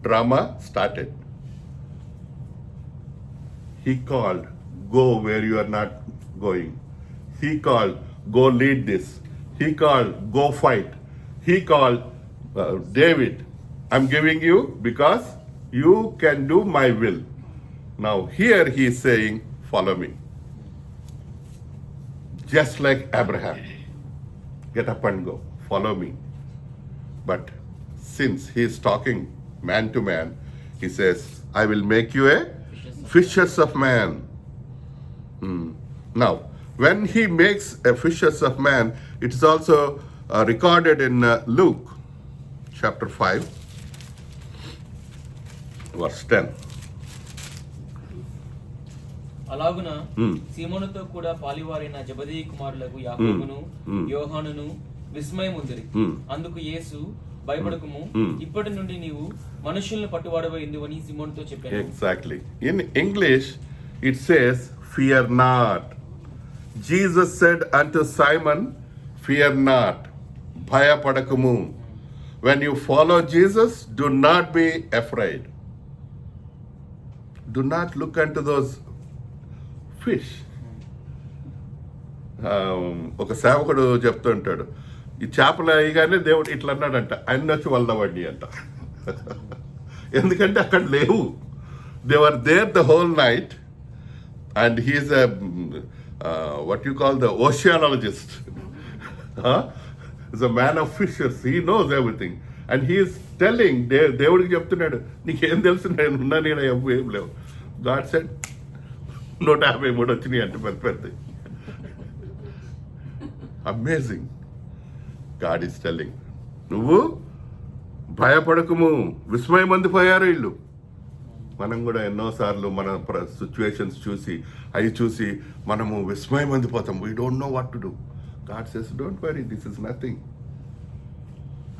[SPEAKER 1] Drama started. He called, go where you are not going. He called, go lead this. He called, go fight. He called David, I'm giving you because you can do my will. Now here he is saying, follow me. Just like Abraham, get up and go, follow me. But since he is talking man to man, he says, I will make you a fishers of man. Now, when he makes a fishers of man, it is also recorded in Luke chapter 5, verse 10.
[SPEAKER 2] అలాగున సీమోనుతో కూడా పాలివారైన జెబెదయి కుమారులకు యాకోబును యోహానును విస్మయముందిరి. అందుకు యేసు, భయపడకుము, ఇప్పటి నుండి నీవు మనుషులను పట్టువాడవై ఉందువని సీమోనుతో చెప్పాడు. Exactly. In English it says, fear not. Jesus said unto Simon, fear not. భయపడకుము. When you follow Jesus, do not be afraid. Do not look into those fish. ఒక సేవకుడు చెప్తుంటాడు, ఈ చేపలు అయ్యగానే దేవుడు ఇట్లా అన్నాడంట, ఆయన వచ్చి వల్లవండి అంట. ఎందుకంటే అక్కడ లేవు. They were there the whole night, and he is what you call the oceanologist.
[SPEAKER 1] Huh? He's a man of fishes. He knows everything. And he is telling, దేవుడికి చెప్తున్నాడు, నీకేం తెలుసు, నేను ఉన్నా, నేను ఏం లేవు. గాడ్ సెడ్ 153 వచ్చినాయి అంటే పెద్ద పెద్ద. అమేజింగ్. గాడ్ ఈస్ టెల్లింగ్, నువ్వు భయపడకము, విస్మయం పొందిపోయారు వీళ్ళు. మనం కూడా ఎన్నోసార్లు మన సిచ్యువేషన్స్ చూసి మనము విస్మయం పొందిపోతాం. We don't know what to do. God says, don't worry, this is nothing.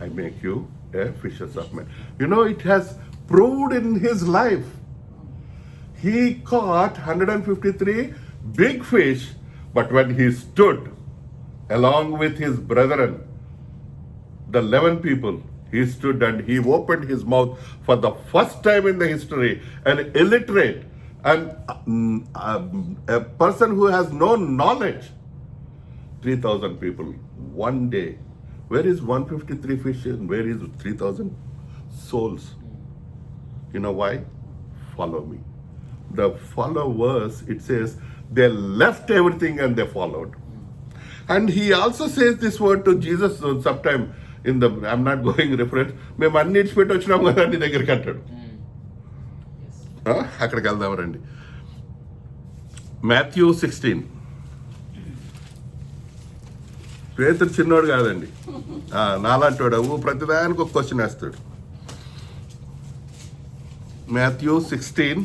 [SPEAKER 1] I make you a fishers of men. You know, it has proved in his life. He caught 153 big fish, but when he stood along with his brethren, the 11 people, he stood and he opened his mouth for the first time in the history. An illiterate and a person who has no knowledge. 3,000 people, one day. Where is 153 fish and where is 3,000 souls? You know why? Follow me. The followers, it says, they left everything and they followed. And he also says this word to Jesus sometime in the, I'm not going reference, మేము అన్ని ఇచ్చిపెట్టి వచ్చినాం కదా నీ దగ్గరికి అంటాడు. అక్కడికి వెళ్దాం రండి. Matthew 16. పేతురు చిన్నోడు కాదండి, నాలాంటోడు. ప్రతిదానికి ఒక క్వశ్చన్ వేస్తాడు. Matthew 16,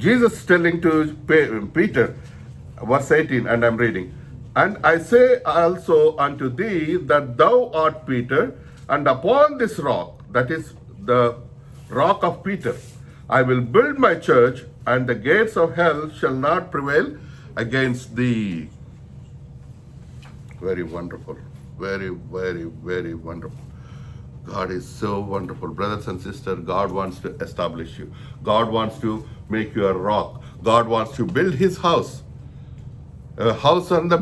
[SPEAKER 1] Jesus telling to Peter, verse 18, and I'm reading, and I say also unto thee that thou art Peter, and upon this rock, that is the rock of Peter, I will build my church, and the gates of hell shall not prevail against thee. Very wonderful. Very, very, very wonderful. God is so wonderful. Brothers and sisters, God wants to establish you. God wants to make you a rock. God wants to build his house. A house on the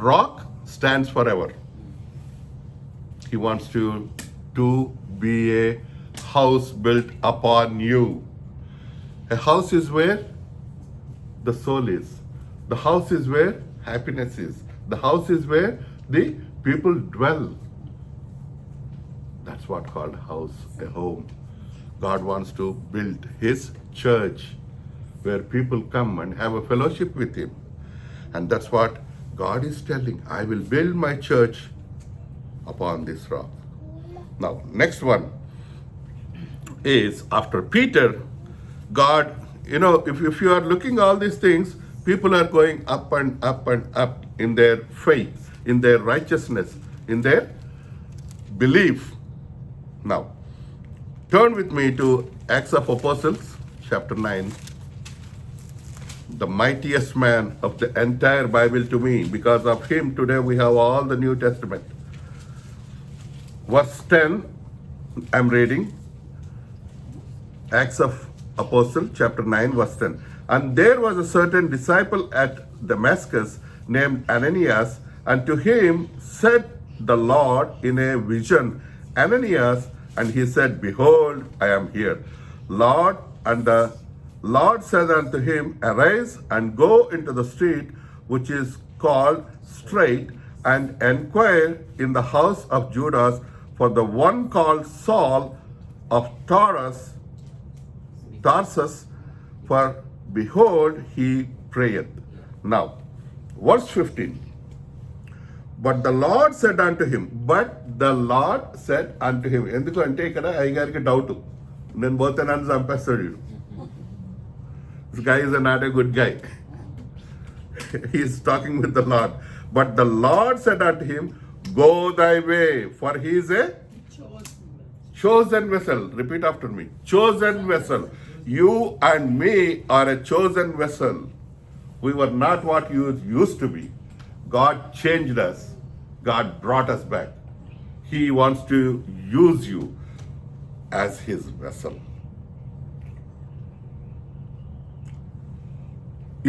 [SPEAKER 1] rock stands forever. He wants to be a house built upon you. A house is where the soul is. The house is where happiness is. The house is where the people dwell. That's what called house, a home. God wants to build his church where people come and have a fellowship with him. And that's what God is telling. I will build my church upon this rock. Now, next one is after Peter, God, you know, if you are looking all these things, people are going up and up and up in their faith, in their righteousness, in their belief. Now, turn with me to Acts of Apostles, chapter 9. The mightiest man of the entire Bible to me. Because of him, today we have all the New Testament. Verse 10, I'm reading. Acts of Apostle, chapter 9, verse 10. And there was a certain disciple at Damascus named Ananias, and to him said the Lord in a vision, Ananias, and he said, Behold, I am here, Lord. And the Lord said unto him, Arise and go into the street which is called Straight, and inquire in the house of Judas for the one called Saul of Tarsus, for behold, he prayeth. Now, verse 15. But the Lord said unto him, ఎందుకు అంటే ఇక్కడ అయ్యగారికి doubt, నేను పోతే నన్ను చంపేస్తాడు వీడు. This guy is not a good guy. He is talking with the Lord. But the Lord said unto him, Go thy way, for he is a chosen vessel. Repeat after me. Chosen vessel. You and me are a chosen vessel. We were not what you used to be. God changed us. God brought us back. He wants to use you as his vessel.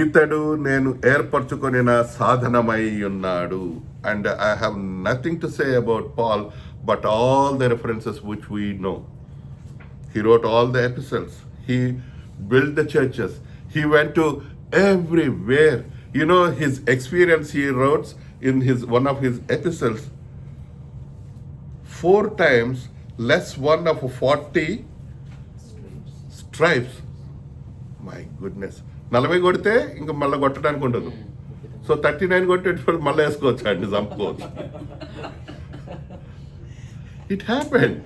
[SPEAKER 1] ఇతడు నేను ఏర్పరచుకొనిన సాధనమై ఉన్నాడు. And I have nothing to say about Paul, but all the references which we know. He wrote all the epistles. He built the churches. He went to everywhere. You know, his experience he wrote in one of his epistles, 4 times less one of 40 stripes. My goodness. 40 కొడితే ఇంకా మళ్ళీ కొట్టడానికి ఉండదు. So 39 కొట్టేటప్పుడు మళ్ళీ వేసుకోవచ్చు అండి, చంపుకోవచ్చు. It happened.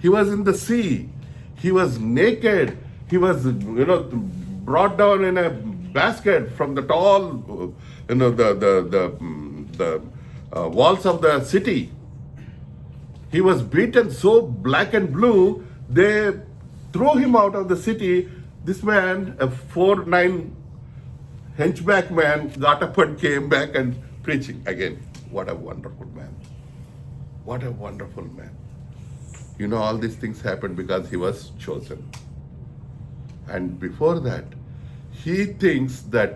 [SPEAKER 1] He was in the sea. He was naked. He was, brought down in a basket from the tall, the walls of the city. He was beaten so black and blue, they threw him out of the city. This man, a 4'9" henchback man, got up and came back and preaching again. What a wonderful man. What a wonderful man. All these things happened because he was chosen. And before that, he thinks that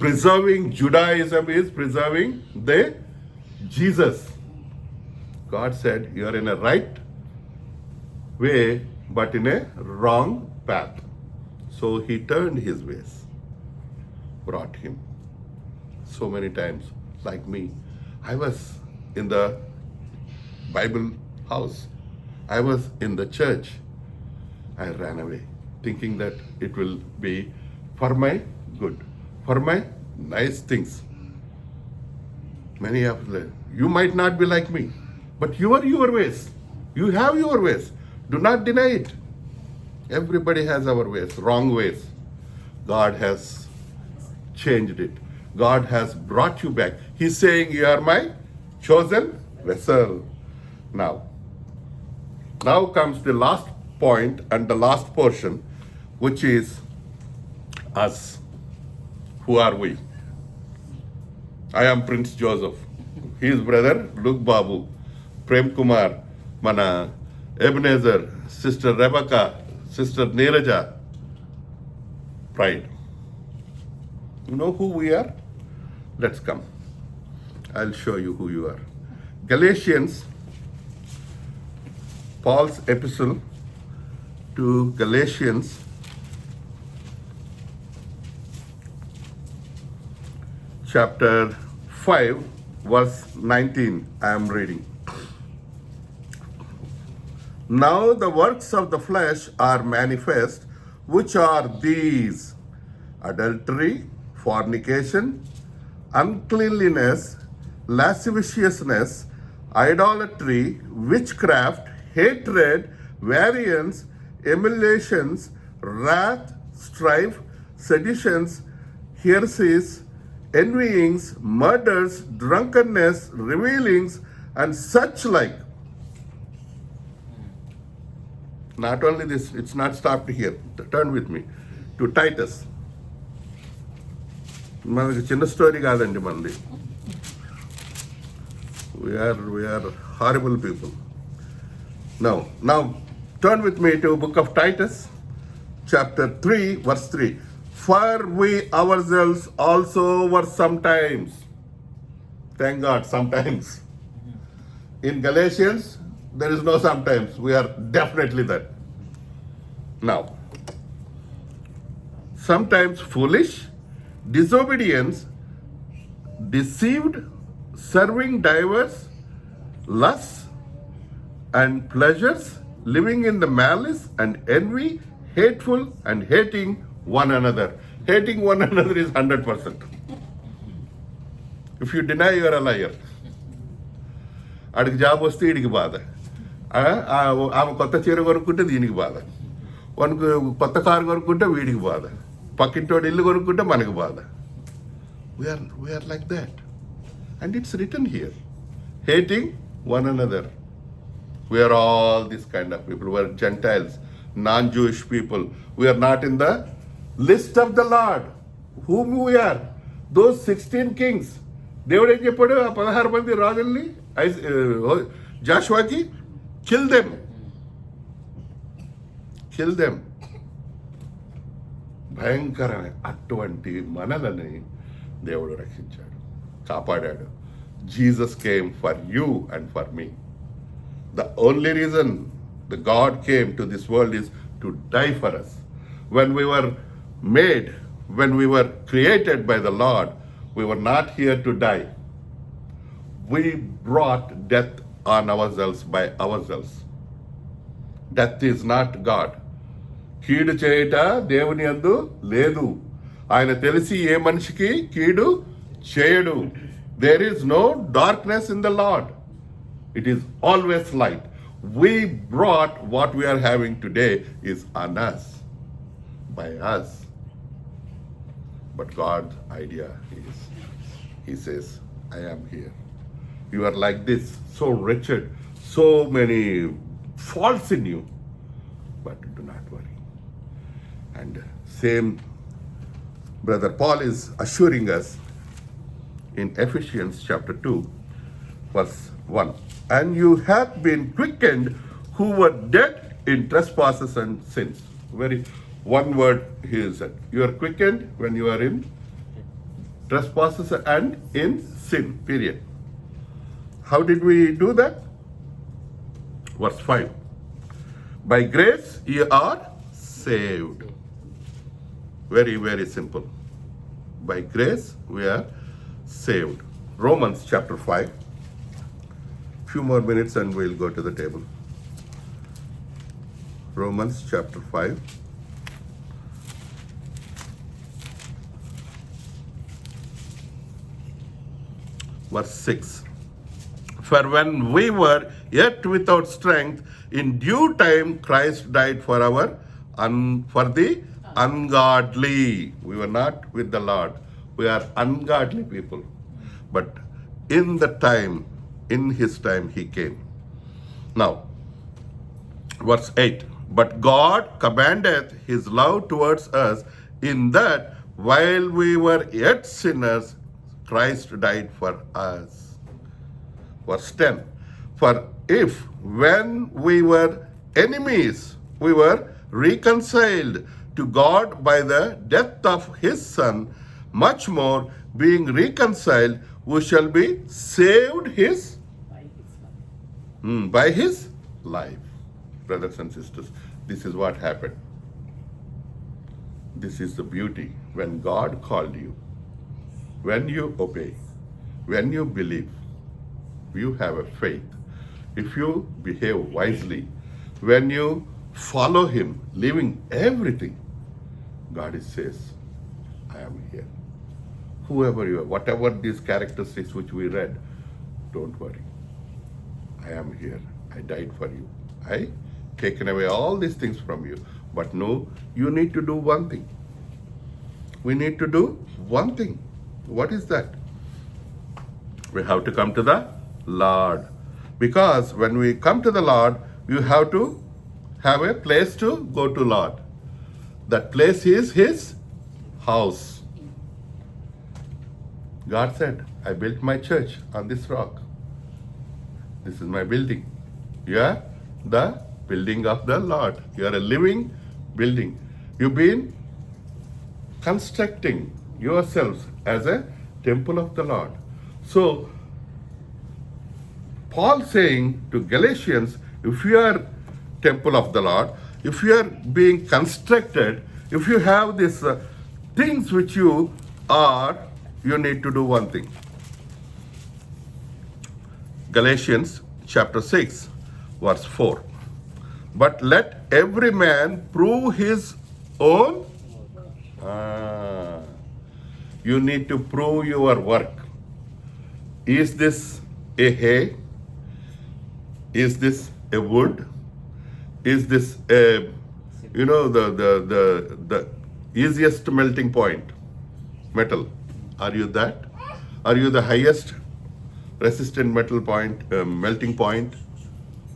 [SPEAKER 1] preserving Judaism is preserving the Jesus. God said, you are in a right way, but in a wrong path. So he turned his ways, brought him. So many times, like me, I was in the Bible house. I was in the church. I ran away, thinking that it will be for my good, for my nice things. Many of them, you might not be like me, but your ways. You have your ways. Do not deny it. Everybody has our ways, wrong ways. God has changed it. God has brought you back. He's saying, you are my chosen vessel. Now comes the last point and the last portion, which is us. Who are we? I am Prince Joseph. His brother Luke Babu, Prem Kumar, Mana, Ebenezer, Sister Rebecca, Sister Neeraja. Pride. You know who we are? Let's come. I'll show you who you are. Galatians, Paul's epistle to Galatians, chapter 5, verse 19, I am reading. Now the works of the flesh are manifest, which are these: adultery, fornication, uncleanliness, lasciviousness, idolatry, witchcraft, hatred, variance, emulations, wrath, strife, seditions, heresies, envyings, murders, drunkenness, revilings, and such like. Not only this, it's not stopped here. Turn with me to Titus. మనకి చిన్న story కాదండి మనది. We are horrible people. Now turn with me to book of Titus, chapter 3, verse 3. For we ourselves also were sometimes. Thank God, sometimes. In Galatians, there is no sometimes. We are definitely that. Now, sometimes foolish, disobedience, deceived, serving divers lusts and pleasures, living in the malice and envy, hateful and hating one another. Hating one another is 100%. If you deny, you are a liar. అడిగి job వస్తే వీడికి బాధ, ఆమె కొత్త చీర కొనుక్కుంటే దీనికి బాధ, మనకు కొత్త కారు కొనుక్కుంటే వీడికి బాధ, పక్కింటోడు ఇల్లు కొనుక్కుంటే మనకు బాధ. We are like that. And it's written here. Hating one another. We are all this kind of people. We are Gentiles, non-Jewish people. We are not in the list of the Lord. Whom we are? Those 16 kings. దేవుడు ఏం చెప్పాడు? ఆ 16 మంది రాజుల్ని జాషువాకి, kill them. భయంకరమైన అటువంటి మనలని దేవుడు రక్షించాడు, కాపాడాడు. Jesus came for you and for me. The only reason the God came to this world is to die for us. When we were made, when we were created by the Lord, we were not here to die. we brought death on ourselves by ourselves. Death is not God. కీడు చేయుట దేవుని యందు లేదు. ఆయన తెలిసి ఏ మనిషికి కీడు చేయడు. There is no darkness in the Lord. It is always light. We brought what we are having today is on us, by us. But God's idea is, He says, I am here. You are like this, so wretched, so many faults in you, but do not worry. And same brother Paul is assuring us in Ephesians chapter 2, verse 1. And you have been quickened who were dead in trespasses and sins. Very one word here is that. You are quickened when you are in trespasses and in sin, period. How did we do that? Verse 5. By grace ye are saved. Very, very simple. By grace we are saved. Romans chapter 5. Few more minutes and we'll go to the table. Romans chapter 5. Verse 6. For when we were yet without strength, in due time Christ died for for the ungodly. We were not with the Lord. We are ungodly people. But in His time, He came. Now, verse 8. But God commandeth His love towards us in that while we were yet sinners, Christ died for us. Verse 10. For if when we were enemies, we were reconciled to God by the death of His Son, much more being reconciled, we shall be saved by His life. Brothers and sisters, this is what happened. This is the beauty. When God called you, when you obey, when you believe, you have a faith. If you behave wisely, when you follow Him, leaving everything, God says, I am here. Whoever you are, whatever these characteristics which we read, don't worry. I am here. I died for you. I taken away all these things from you. But no, you need to do one thing. We need to do one thing. What is that? We have to come to the Lord. Because when we come to the Lord, you have to have a place to go to Lord. That place is His house. God said, I built my church on this rock. This is my building. You are the building of the Lord. You are a living building. You've been constructing yourselves as a temple of the Lord. So, Paul saying to Galatians, if you are temple of the Lord, if you are being constructed, if you have these things which you are, you need to do one thing. Galatians chapter 6, verse 4. But let every man prove his own. You need to prove your work. Is this a hay? Is this a wood? Is this a, the easiest melting point? Metal. Are you that? Are you the highest resistant metal point, melting point?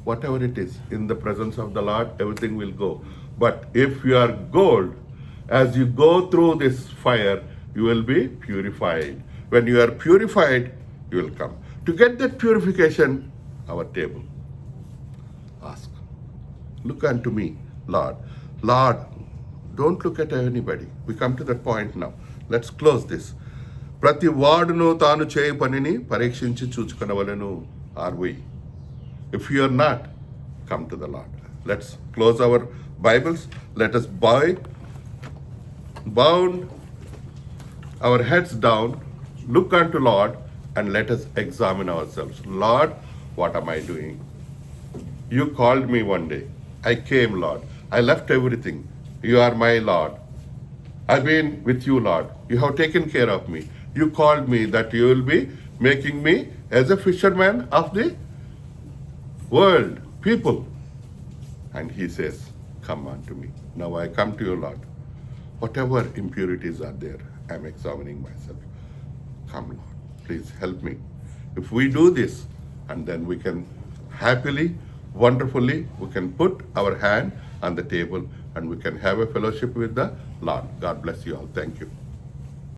[SPEAKER 1] Whatever it is, in the presence of the Lord, everything will go. But if you are gold, as you go through this fire, you will be purified. When you are purified, you will come. To get that purification, our table. Ask. Look unto me, Lord. Lord, don't look at anybody. We come to that point now. Let's close this. ప్రతి వాడును తాను చేయ పనిని పరీక్షించి చూచుకొనవలెను. Are we? If you are not, come to the Lord. Let's close our Bibles. Let us bow our heads down, look unto Lord, and let us examine ourselves. Lord, what am I doing? You called me one day. I came, Lord. I left everything. You are my Lord. I've been with you, Lord. You have taken care of me. You called me that you will be making me as a fisherman of the world, people. And he says, come unto me. Now I come to you, Lord. Whatever impurities are there, I'm examining myself. Come, Lord, please help me. If we do this, and then we can happily, wonderfully, we can put our hand on the table and we can have a fellowship with the Lord. God bless you all. Thank you.